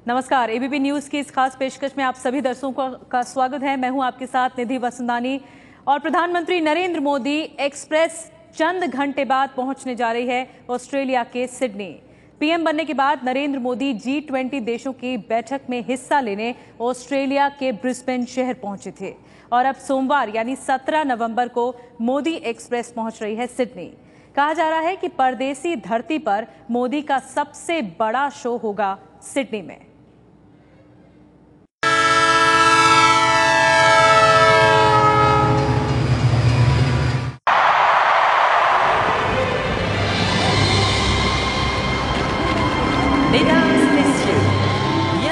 नमस्कार, ABP news की इस खास पेशकश में आप सभी दर्शकों का स्वागत है। मैं हूं आपके साथ निधि वसंदानी और प्रधानमंत्री नरेंद्र मोदी एक्सप्रेस चंद घंटे बाद पहुंचने जा रही है ऑस्ट्रेलिया के सिडनी। पीएम बनने के बाद नरेंद्र मोदी G20 देशों की बैठक में हिस्सा लेने ऑस्ट्रेलिया के ब्रिस्बेन शहर पहुंचे थे और अब सोमवार यानी 17 नवंबर को मोदी एक्सप्रेस पहुंच रही है सिडनी। कहा जा रहा है कि परदेसी धरती पर मोदी का सबसे बड़ा शो होगा सिडनी में।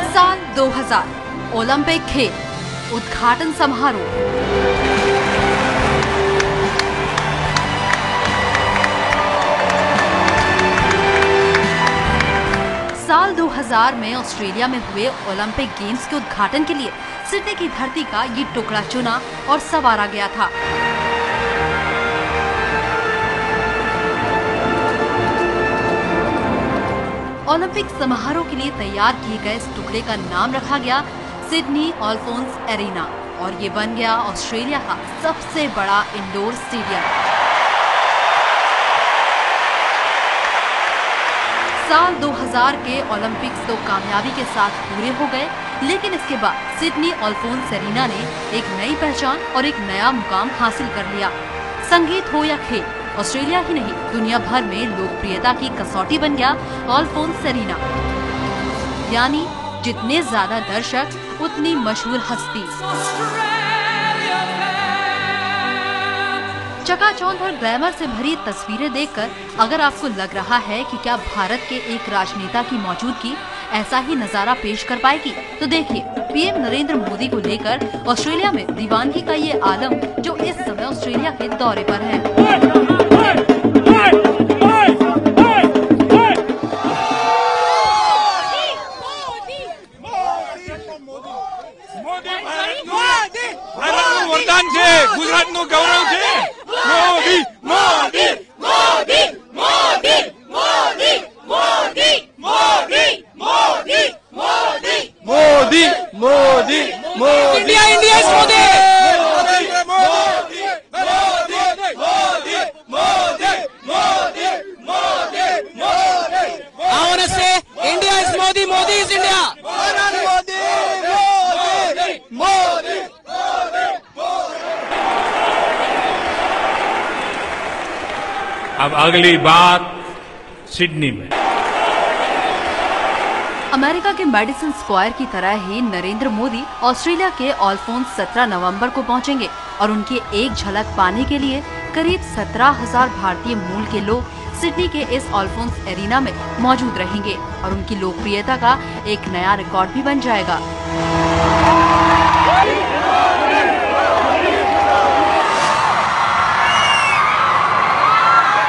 साल 2000 ओलंपिक खेल उद्घाटन समारोह। साल 2000 में ऑस्ट्रेलिया में हुए ओलंपिक गेम्स के उद्घाटन के लिए सिडनी की धरती का ये टुकड़ा चुना और संवारा गया था। ओलंपिक समारोह के लिए तैयार किए गए इस टुकड़े का नाम रखा गया सिडनी अल्फोंस एरिना और ये बन गया ऑस्ट्रेलिया का सबसे बड़ा इंडोर स्टेडियम। साल 2000 के ओलंपिक्स तो कामयाबी के साथ पूरे हो गए, लेकिन इसके बाद सिडनी अल्फोंस एरिना ने एक नई पहचान और एक नया मुकाम हासिल कर लिया। संगीत हो या खेल, ऑस्ट्रेलिया ही नहीं दुनिया भर में लोकप्रियता की कसौटी बन गया अल्फोंस एरिना। यानी जितने ज्यादा दर्शक उतनी मशहूर हस्ती। चकाचौंध और ग्लैमर से भरी तस्वीरें देखकर अगर आपको लग रहा है कि क्या भारत के एक राजनेता की मौजूदगी ऐसा ही नजारा पेश कर पाएगी, तो देखिए पीएम नरेंद्र मोदी को लेकर ऑस्ट्रेलिया में दीवानगी का ये आलम जो इस समय ऑस्ट्रेलिया के दौरे पर है। ગુજરાતનું ગૌરવ છે Modi Modi Modi Modi Modi Modi Modi Modi Modi Modi Modi Modi India India is Modi Modi Modi Modi Modi Modi Modi Modi I want to say India is Modi, Modi is India. Modi Modi Modi अब अगली बात सिडनी में। अमेरिका के मेडिसन स्क्वायर की तरह ही नरेंद्र मोदी ऑस्ट्रेलिया के अल्फोंस 17 नवंबर को पहुंचेंगे और उनकी एक झलक पाने के लिए करीब 17,000 भारतीय मूल के लोग सिडनी के इस अल्फोंस एरिना में मौजूद रहेंगे और उनकी लोकप्रियता का एक नया रिकॉर्ड भी बन जाएगा।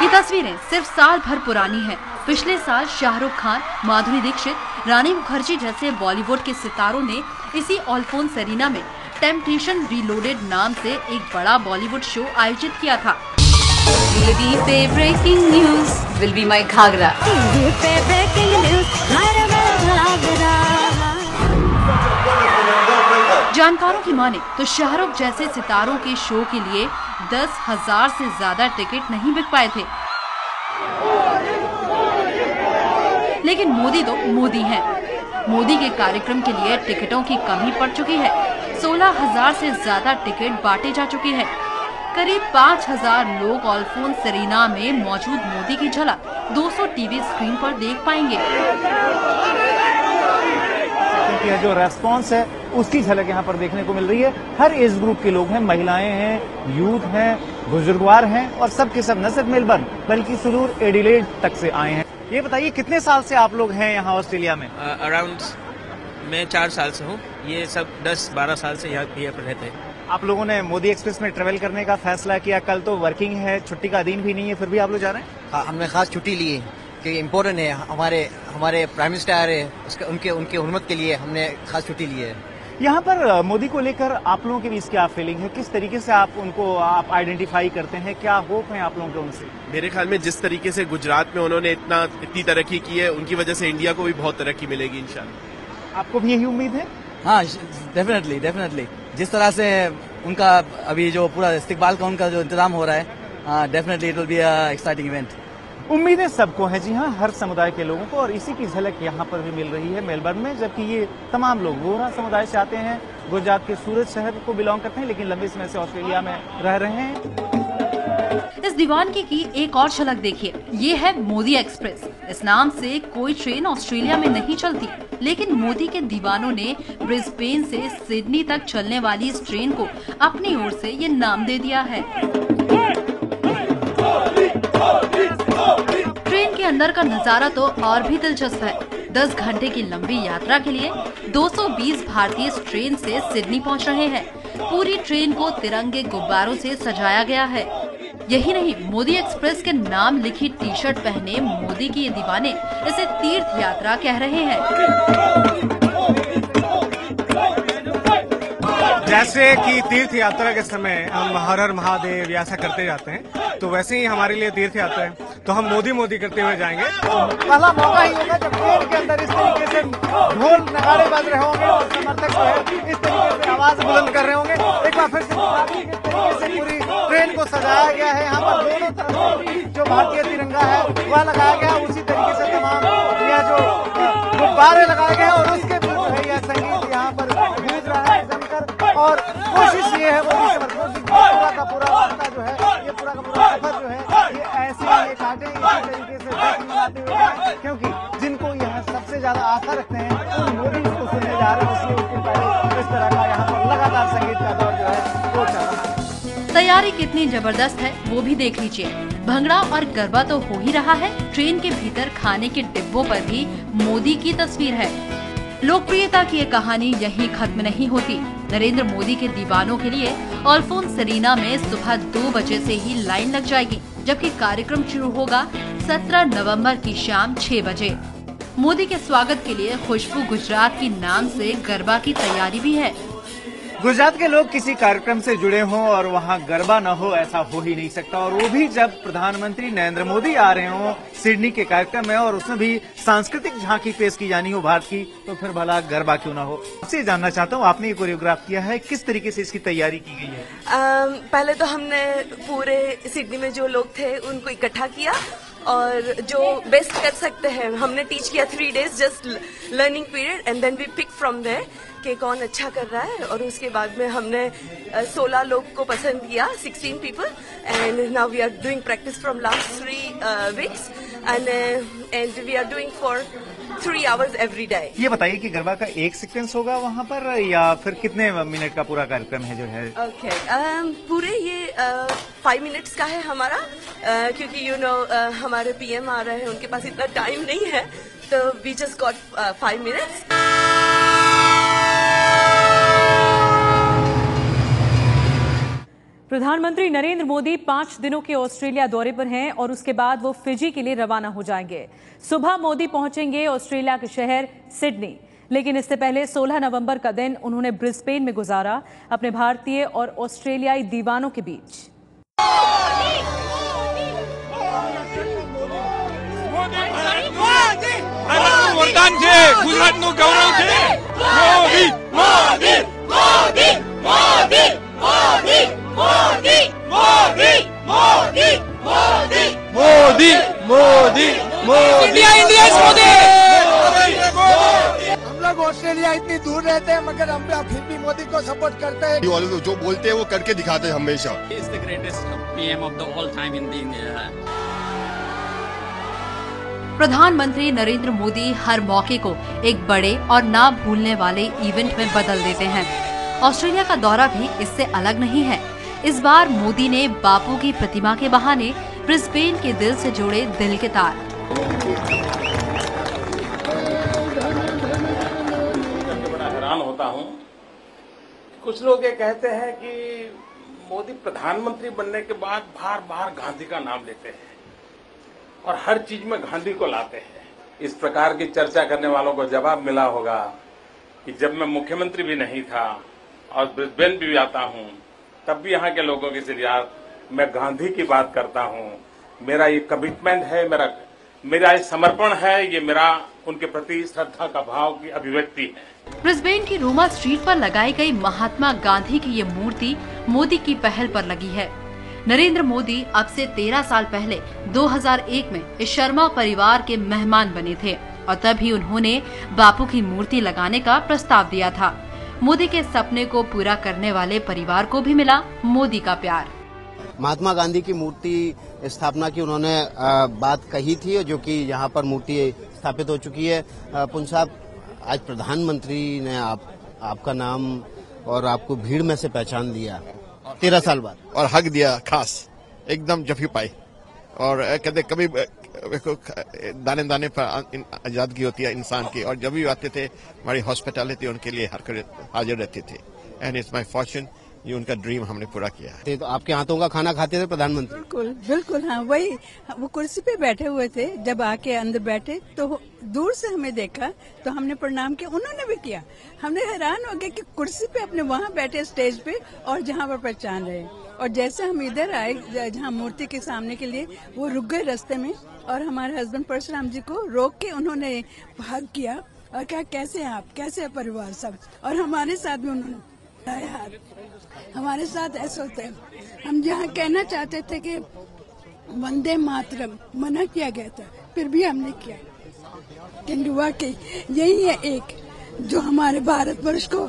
ये तस्वीरें सिर्फ साल भर पुरानी हैं। पिछले साल शाहरुख खान, माधुरी दीक्षित, रानी मुखर्जी जैसे बॉलीवुड के सितारों ने इसी अल्फोंस एरिना में टेम्पटेशन रीलोडेड नाम से एक बड़ा बॉलीवुड शो आयोजित किया था। टीवी पे breaking news will be my ghagra. TV पे ब्रेकिंग न्यूज घाघरा। जानकारों की माने तो शाहरुख जैसे सितारों के शो के लिए 10,000 से ज्यादा टिकट नहीं बिक पाए थे, लेकिन मोदी तो मोदी हैं। मोदी के कार्यक्रम के लिए टिकटों की कमी पड़ चुकी है। 16,000 से ज्यादा टिकट बांटे जा चुके हैं। करीब 5,000 लोग अल्फोंस एरिना में मौजूद मोदी की झलक 200 टीवी स्क्रीन पर देख पाएंगे। जो रेस्पॉन्स है उसकी झलक यहाँ पर देखने को मिल रही है। हर एज ग्रुप के लोग हैं, महिलाएं हैं, यूथ हैं, बुजुर्गवार हैं और सब के सब न सिर्फ मेलबर्न बल्कि सुदूर एडिलेड तक से आए हैं। ये बताइए कितने साल से आप लोग हैं यहाँ ऑस्ट्रेलिया में? अराउंड मैं 4 साल से हूँ। ये सब 10-12 साल से यहाँ पर रहते हैं। आप लोगों ने मोदी एक्सप्रेस में ट्रेवल करने का फैसला किया। कल तो वर्किंग है, छुट्टी का दिन भी नहीं है, फिर भी आप लोग जा रहे हैं? हाँ, हमने खास छुट्टी ली है कि इम्पोर्टेंट है। हमारे प्राइम मिनिस्टर आ रहे हैं, उनके हुर्मत के लिए हमने खास छुट्टी ली है। यहाँ पर मोदी को लेकर आप लोगों के बीच क्या फीलिंग है? किस तरीके से आप उनको आइडेंटिफाई करते हैं? क्या होप है आप लोगों के उनसे? मेरे ख्याल में जिस तरीके से गुजरात में उन्होंने इतनी तरक्की की है, उनकी वजह से इंडिया को भी बहुत तरक्की मिलेगी इंशाल्लाह। आपको भी यही उम्मीद है? हाँ, डेफिनेटली जिस तरह से उनका अभी जो पूरा इस्तिकबाल का उनका जो इंतजाम हो रहा है, definitely it will be exciting event. उम्मीदें सबको हैं, जी हाँ, हर समुदाय के लोगों को, और इसी की झलक यहाँ पर भी मिल रही है मेलबर्न में, जबकि ये तमाम लोग वोहरा समुदाय से आते हैं, गुजरात के सूरत शहर को बिलोंग करते हैं, लेकिन लंबे समय से ऑस्ट्रेलिया में रह रहे हैं। इस दीवानगी की एक और झलक देखिए, ये है मोदी एक्सप्रेस। इस नाम से कोई ट्रेन ऑस्ट्रेलिया में नहीं चलती, लेकिन मोदी के दीवानों ने ब्रिस्बेन से सिडनी तक चलने वाली इस ट्रेन को अपनी ओर से ये नाम दे दिया है। ट्रेन के अंदर का नजारा तो और भी दिलचस्प है। 10 घंटे की लंबी यात्रा के लिए 220 भारतीय इस ट्रेन से सिडनी पहुंच रहे हैं। पूरी ट्रेन को तिरंगे गुब्बारों से सजाया गया है। यही नहीं, मोदी एक्सप्रेस के नाम लिखी टी शर्ट पहने मोदी के ये दीवाने इसे तीर्थ यात्रा कह रहे हैं। जैसे कि तीर्थ यात्रा के समय हम हर हर महादेव ऐसा करते जाते हैं, तो वैसे ही हमारे लिए तीर्थ यात्रा है, तो हम मोदी मोदी करते हुए जाएंगे। पहला मौका ही होगा जब ट्रेन के अंदर इस तरीके से ढोल नगाड़े बज रहे होंगे और समर्थक जो है इस तरीके से आवाज बुलंद कर रहे होंगे। एक बार फिर से किस तरीके से पूरी ट्रेन को सजाया गया है। यहाँ पर दोनों तरफ जो भारतीय तिरंगा है वह लगाया गया, उसी तरीके से तमाम यहाँ जो गुब्बारे लगाए गए हैं, और उसके भी जो है यह संगीत यहाँ पर गूंज रहा है जमकर। और कोशिश ये है पूरा का पूरा रास्ता जो है, ये पूरा का पूरा सफर जो है ये ऐसे ही काटे इसी तरीके से जश्न मनाते हुए जाएं, क्योंकि जिनको यहाँ सबसे ज्यादा आशा रखते हैं उन मोदी को सुनने जा रहे हैं, इसलिए उसके पहले इस तरह का यहाँ पर लगातार संगीत का दौर जो है वो चल रहा है। तैयारी कितनी जबरदस्त है वो भी देख लीजिए। भंगड़ा और गरबा तो हो ही रहा है, ट्रेन के भीतर खाने के डिब्बों पर भी मोदी की तस्वीर है। लोकप्रियता की ये कहानी यहीं खत्म नहीं होती। नरेंद्र मोदी के दीवानों के लिए अल्फोंस सेरीना में सुबह 2 बजे से ही लाइन लग जाएगी, जबकि कार्यक्रम शुरू होगा 17 नवंबर की शाम 6 बजे। मोदी के स्वागत के लिए खुशबू गुजरात की नाम से गरबा की तैयारी भी है। गुजरात के लोग किसी कार्यक्रम से जुड़े हों और वहां गरबा न हो, ऐसा हो ही नहीं सकता, और वो भी जब प्रधानमंत्री नरेंद्र मोदी आ रहे हों सिडनी के कार्यक्रम में, और उसमें भी सांस्कृतिक झांकी पेश की जानी हो भारत की, तो फिर भला गरबा क्यों ना हो। आपसे जानना चाहता हूँ, आपने ये कोरियोग्राफ किया है, किस तरीके से इसकी तैयारी की गई है? पहले तो हमने पूरे सिडनी में जो लोग थे उनको इकट्ठा किया, और जो बेस्ट कर सकते हैं हमने टीच किया 3 days just learning period, and then we pick from there कि कौन अच्छा कर रहा है। और उसके बाद में हमने 16 लोग को पसंद किया, 16 people, and now we are doing practice from last 3 weeks and we are doing for 3 hours every day। ये बताइए कि गरबा का एक सीक्वेंस होगा वहाँ पर, या फिर कितने मिनट का पूरा कार्यक्रम है जो है? ओके, पूरे ये 5 minutes का है हमारा, क्योंकि यू नो हमारे पीएम आ रहे हैं, उनके पास इतना टाइम नहीं है, तो वी जस्ट गॉट 5 minutes। प्रधानमंत्री नरेंद्र मोदी 5 दिनों के ऑस्ट्रेलिया दौरे पर हैं और उसके बाद वो फिजी के लिए रवाना हो जाएंगे। सुबह मोदी पहुंचेंगे ऑस्ट्रेलिया के शहर सिडनी, लेकिन इससे पहले 16 नवंबर का दिन उन्होंने ब्रिस्बेन में गुजारा अपने भारतीय और ऑस्ट्रेलियाई दीवानों के बीच। वरदान છે ગુજરાતનું ગૌરવ છે Modi Modi Modi Modi Modi Modi Modi Modi Modi Modi Modi Modi India India is Modi. हम लोग ऑस्ट्रेलिया इतनी दूर रहते हैं मगर हम फिर भी मोदी को सपोर्ट करते हैं। जो बोलते हैं वो करके दिखाते हैं हमेशा। He is the greatest PM of the all time in India। प्रधानमंत्री नरेंद्र मोदी हर मौके को एक बड़े और ना भूलने वाले इवेंट में बदल देते हैं। ऑस्ट्रेलिया का दौरा भी इससे अलग नहीं है। इस बार मोदी ने बापू की प्रतिमा के बहाने ब्रिस्बेन के दिल से जोड़े दिल के तार। बड़ा हैरान होता हूँ, कुछ लोग ये कहते हैं कि मोदी प्रधानमंत्री बनने के बाद बार बार गांधी का नाम लेते हैं और हर चीज में गांधी को लाते हैं। इस प्रकार की चर्चा करने वालों को जवाब मिला होगा कि जब मैं मुख्यमंत्री भी नहीं था और ब्रिस्बेन भी आता हूं, तब भी यहाँ के लोगों के जरिए मैं गांधी की बात करता हूं। मेरा ये कमिटमेंट है, मेरा मेरा ये समर्पण है, ये मेरा उनके प्रति श्रद्धा का भाव की अभिव्यक्ति है। ब्रिस्बेन की रोमा स्ट्रीट पर लगाई गई महात्मा गांधी की ये मूर्ति मोदी की पहल पर लगी है। नरेंद्र मोदी अब से 13 साल पहले 2001 में इस शर्मा परिवार के मेहमान बने थे और तभी उन्होंने बापू की मूर्ति लगाने का प्रस्ताव दिया था। मोदी के सपने को पूरा करने वाले परिवार को भी मिला मोदी का प्यार। महात्मा गांधी की मूर्ति स्थापना की उन्होंने बात कही थी, जो कि यहाँ पर मूर्ति स्थापित हो चुकी है। पुन साहब, आज प्रधानमंत्री ने आपका नाम और आपको भीड़ में से पहचान दिया 13 साल बाद, और हक दिया खास एकदम जफी पाई। और कहते कभी दाने दाने पर आजादगी होती है इंसान की, और जब भी आते थे हमारी हॉस्पिटैलिटी उनके लिए हाजिर रहती थी। एंड इट्स माय फॉर्चून, ये उनका ड्रीम हमने पूरा किया है। तो आपके हाथों का खाना खाते थे प्रधानमंत्री? बिल्कुल बिल्कुल, हाँ वही। वो कुर्सी पे बैठे हुए थे, जब आके अंदर बैठे तो दूर से हमें देखा तो हमने प्रणाम किया, उन्होंने भी किया। हमने हैरान हो गए कि कुर्सी पे अपने वहाँ बैठे स्टेज पे और जहाँ पर पहचान रहे। और जैसे हम इधर आए जहाँ मूर्ति के सामने के लिए, वो रुक गए रास्ते में और हमारे हस्बैंड परशुराम जी को रोक के उन्होंने हग किया और कहा कैसे आप, कैसे परिवार सब। और हमारे साथ भी उन्होंने यार, हमारे साथ ऐसा होता है। हम जहाँ कहना चाहते थे कि वंदे मातरम मना किया गया था, फिर भी हमने किया। किंतु वाकई यही है एक जो हमारे भारतवर्ष को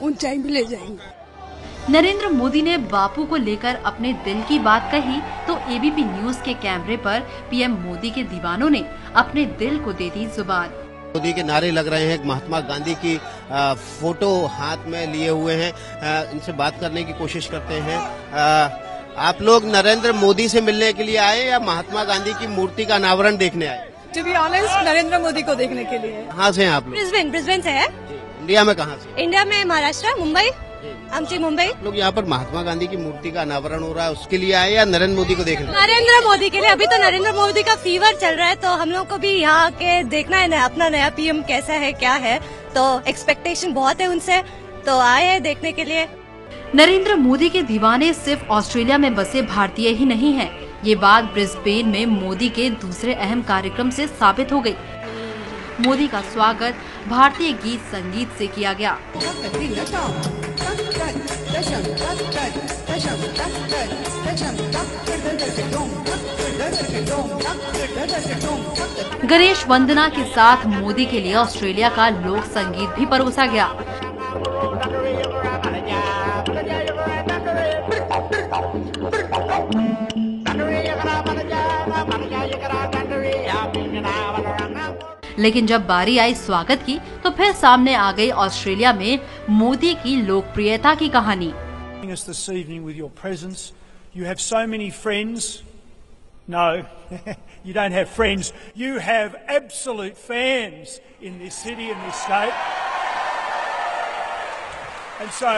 ऊंचाई में ले जाएंगे। नरेंद्र मोदी ने बापू को लेकर अपने दिल की बात कही तो एबीपी न्यूज के कैमरे पर पीएम मोदी के दीवानों ने अपने दिल को दे दी जुबान। मोदी के नारे लग रहे हैं, महात्मा गांधी की फोटो हाथ में लिए हुए हैं। इनसे बात करने की कोशिश करते हैं। आप लोग नरेंद्र मोदी से मिलने के लिए आए या महात्मा गांधी की मूर्ति का अनावरण देखने आए? To be honest, Narendra Modi को देखने के लिए। कहाँ से हैं आप लोग? ब्रिस्बेन से है। इंडिया में कहाँ से? इंडिया में महाराष्ट्र, मुंबई, आमची मुंबई। लोग यहाँ पर महात्मा गांधी की मूर्ति का अनावरण हो रहा है, उसके लिए आए या नरेंद्र मोदी को देखने? नरेंद्र मोदी के लिए। अभी तो नरेंद्र मोदी का फीवर चल रहा है, तो हम लोग को भी यहाँ के देखना है अपना नया पीएम कैसा है, क्या है। तो एक्सपेक्टेशन बहुत है उनसे, तो आए हैं देखने के लिए। नरेंद्र मोदी के दीवाने सिर्फ ऑस्ट्रेलिया में बसे भारतीय ही नहीं हैं। ये बात ब्रिस्बेन में मोदी के दूसरे अहम कार्यक्रम से साबित हो गई। मोदी का स्वागत भारतीय गीत संगीत से किया गया। गणेश वंदना के साथ मोदी के लिए ऑस्ट्रेलिया का लोक संगीत भी परोसा गया। लेकिन जब बारी आई स्वागत की तो फिर सामने आ गई ऑस्ट्रेलिया में मोदी की लोकप्रियता की कहानी। This evening with your presence, you have so many friends. No, you don't have friends. You have absolute fans in this city and this state. And so,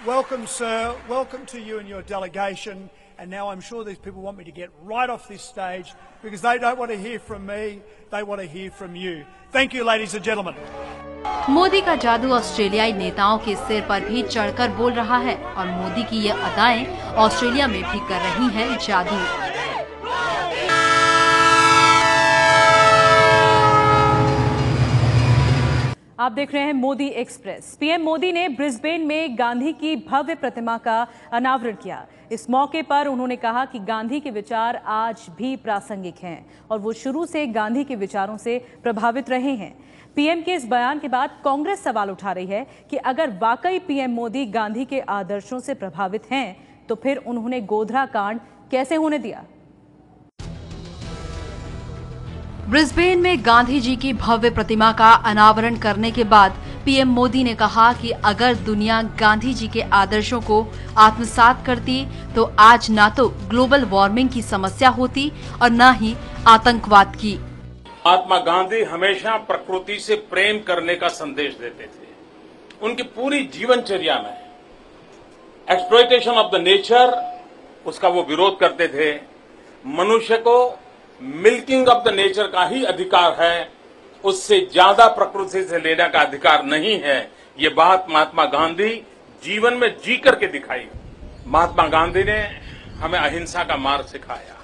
welcome, sir. Welcome to you and your delegation. And now I'm sure these people want me to get right off this stage because they don't want to hear from me, they want to hear from you. Thank you, ladies and gentlemen. Modi का जादू ऑस्ट्रेलियाई नेताओं के सिर पर भी चढ़कर बोल रहा है और मोदी की ये अदाएं ऑस्ट्रेलिया में भी कर रही हैं जादू। आप देख रहे हैं मोदी एक्सप्रेस। पीएम मोदी ने ब्रिस्बेन में गांधी की भव्य प्रतिमा का अनावरण किया। इस मौके पर उन्होंने कहा कि गांधी के विचार आज भी प्रासंगिक हैं और वो शुरू से गांधी के विचारों से प्रभावित रहे हैं। पीएम के इस बयान के बाद कांग्रेस सवाल उठा रही है कि अगर वाकई पीएम मोदी गांधी के आदर्शों से प्रभावित हैं तो फिर उन्होंने गोधरा कांड कैसे होने दिया। ब्रिस्बेन में गांधी जी की भव्य प्रतिमा का अनावरण करने के बाद पीएम मोदी ने कहा कि अगर दुनिया गांधी जी के आदर्शों को आत्मसात करती तो आज ना तो ग्लोबल वार्मिंग की समस्या होती और न ही आतंकवाद की। महात्मा गांधी हमेशा प्रकृति से प्रेम करने का संदेश देते थे। उनकी पूरी जीवनचर्या में एक्सप्लॉयटेशन ऑफ द नेचर, उसका वो विरोध करते थे। मनुष्य को मिल्किंग ऑफ द नेचर का ही अधिकार है, उससे ज्यादा प्रकृति से लेने का अधिकार नहीं है। ये बात महात्मा गांधी जीवन में जी करके दिखाई। महात्मा गांधी ने हमें अहिंसा का मार्ग सिखाया।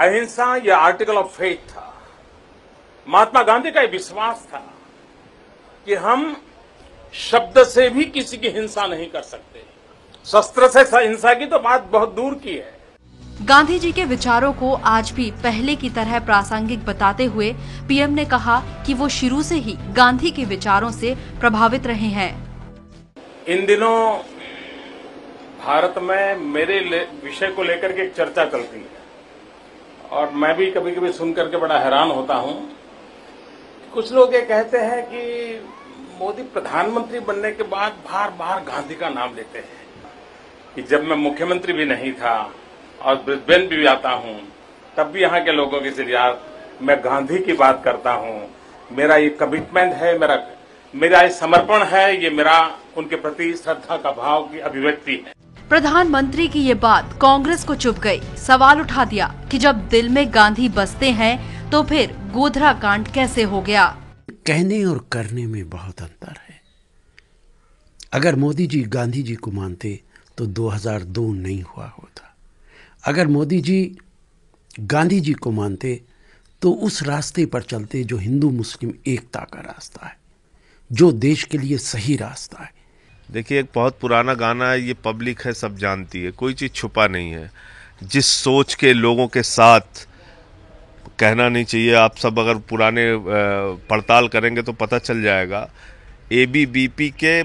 अहिंसा ये आर्टिकल ऑफ फेथ था। महात्मा गांधी का विश्वास था कि हम शब्द से भी किसी की हिंसा नहीं कर सकते, शस्त्र से हिंसा की तो बात बहुत दूर की है। गांधी जी के विचारों को आज भी पहले की तरह प्रासंगिक बताते हुए पीएम ने कहा कि वो शुरू से ही गांधी के विचारों से प्रभावित रहे हैं। इन दिनों भारत में मेरे विषय को लेकर के एक चर्चा चलती है और मैं भी कभी कभी सुनकर के बड़ा हैरान होता हूं। कुछ लोग ये कहते हैं कि मोदी प्रधानमंत्री बनने के बाद बार बार गांधी का नाम लेते हैं कि जब मैं मुख्यमंत्री भी नहीं था और ब्रिस्बेन भी आता हूं तब भी यहाँ के लोगों के जरिए मैं गांधी की बात करता हूं। मेरा ये कमिटमेंट है, मेरा ये समर्पण है, ये मेरा उनके प्रति श्रद्धा का भाव की अभिव्यक्ति है। प्रधानमंत्री की ये बात कांग्रेस को चुभ गई। सवाल उठा दिया कि जब दिल में गांधी बसते हैं तो फिर गोधरा कांड कैसे हो गया। कहने और करने में बहुत अंतर है। अगर मोदी जी गांधी जी को मानते तो 2002 नहीं हुआ होता। अगर मोदी जी गांधी जी को मानते तो उस रास्ते पर चलते जो हिंदू मुस्लिम एकता का रास्ता है, जो देश के लिए सही रास्ता है। देखिए, एक बहुत पुराना गाना है, ये पब्लिक है सब जानती है, कोई चीज़ छुपा नहीं है। जिस सोच के लोगों के साथ कहना नहीं चाहिए, आप सब अगर पुराने पड़ताल करेंगे तो पता चल जाएगा। एबीवीपी के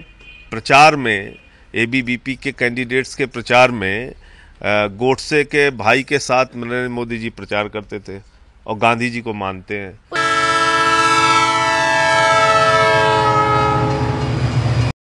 प्रचार में, एबीवीपी के कैंडिडेट्स के प्रचार में गोडसे के भाई के साथ नरेंद्र मोदी जी प्रचार करते थे और गांधी जी को मानते हैं।